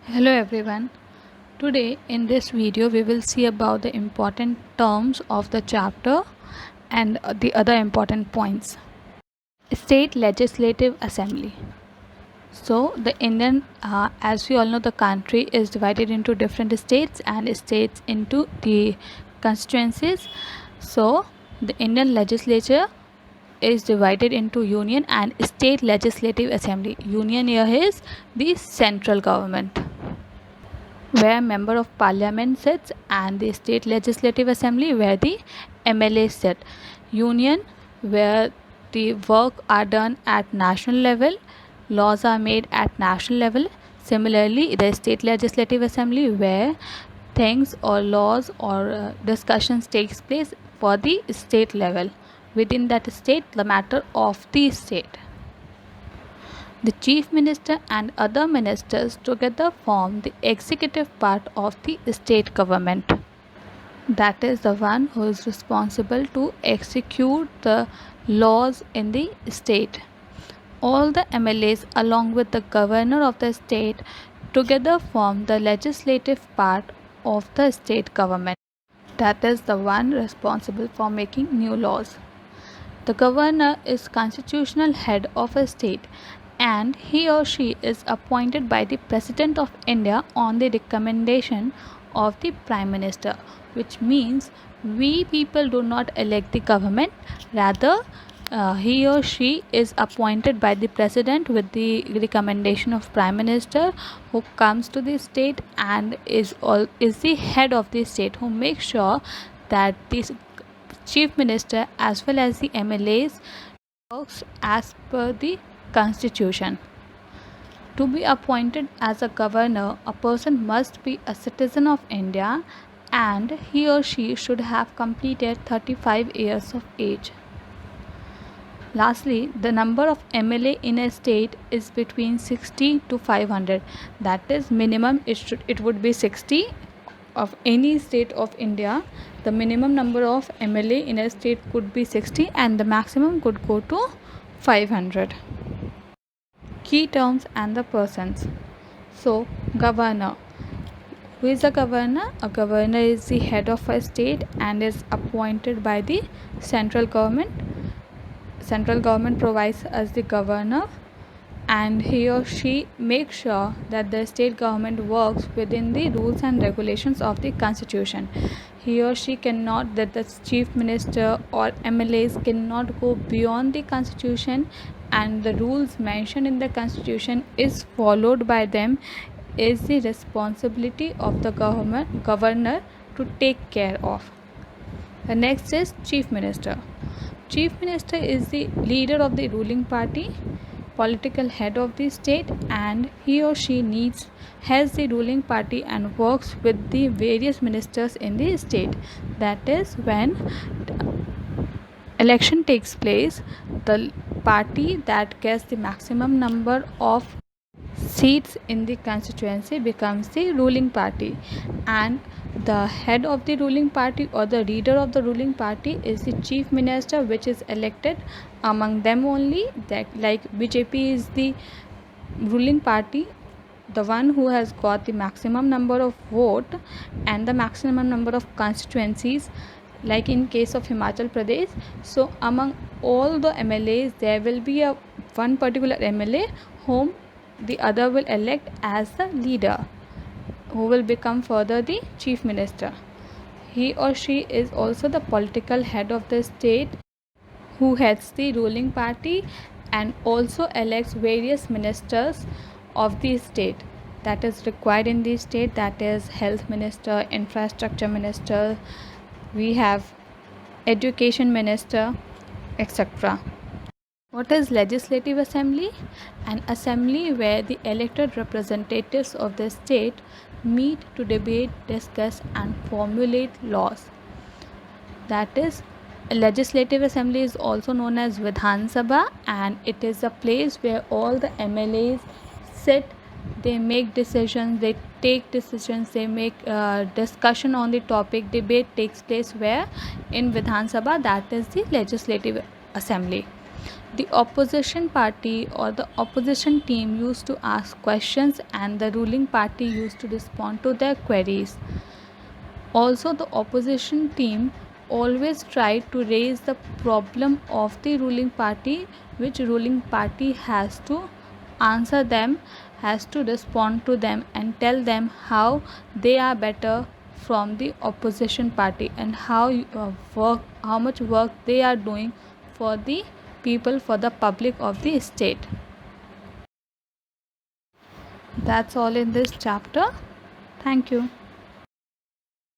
Hello everyone. Today in this video we will see about the important terms of the chapter and the other important points. State Legislative Assembly. So the Indian, as we all know, the country is divided into different states and states into the constituencies. So the Indian legislature is divided into union and state legislative assembly. Union here is the central government, where member of parliament sits, and the state legislative assembly where the MLAs sit. Union, where the work are done at national level, laws are made at national level. Similarly, the state legislative assembly where things or laws or discussions takes place for the state level. Within that state, the matter of the state. The Chief Minister and other ministers together form the executive part of the state government. That is the one who is responsible to execute the laws in the state. All the MLAs, along with the governor of the state, together form the legislative part of the state government. That is the one responsible for making new laws. The governor is constitutional head of a state, and he or she is appointed by the President of India on the recommendation of the Prime Minister, which means we people do not elect the government, rather he or she is appointed by the President with the recommendation of Prime Minister, who comes to the state and is the head of the state, who makes sure that the Chief Minister as well as the MLAs works as per the Constitution. To be appointed as a governor, a person must be a citizen of India and he or she should have completed 35 years of age. Lastly, the number of MLA in a state is between 60 to 500. That is minimum it would be 60 of any state of India. The minimum number of MLA in a state could be 60 and the maximum could go to 500. Key terms and the persons. So, governor. Who is a governor? A governor is the head of a state and is appointed by the central government. Central government provides us the governor, and he or she makes sure that the state government works within the rules and regulations of the Constitution. He or she cannot, that the chief minister or MLAs cannot go beyond the Constitution, and the rules mentioned in the Constitution is followed by them, is the responsibility of the governor to take care of. The next is Chief Minister. Chief Minister is the leader of the ruling party, political head of the state, and he or she has the ruling party and works with the various ministers in the state. That is, when election takes place, the party that gets the maximum number of seats in the constituency becomes the ruling party, and the head of the ruling party or the leader of the ruling party is the chief minister, which is elected among them only. That, like BJP is the ruling party, the one who has got the maximum number of vote and the maximum number of constituencies, like in case of Himachal Pradesh. So among all the MLAs there will be a one particular MLA whom the other will elect as the leader, who will become further the chief minister. He or she is also the political head of the state, who heads the ruling party and also elects various ministers of the state that is required in the state. That is health minister, infrastructure minister, we have education minister, etc. What is Legislative Assembly? An assembly where the elected representatives of the state meet to debate, discuss and formulate laws. That is, a Legislative Assembly is also known as Vidhan Sabha, and it is a place where all the MLAs sit, they make decisions, they take decisions, they make discussion on the topic. Debate takes place where? In Vidhan Sabha, that is the Legislative Assembly. The opposition party or the opposition team used to ask questions and the ruling party used to respond to their queries. Also, the opposition team always tried to raise the problem of the ruling party, which ruling party has to answer them, has to respond to them and tell them how they are better from the opposition party and how much work they are doing for the people, for the public of the state. That's all in this chapter. Thank you.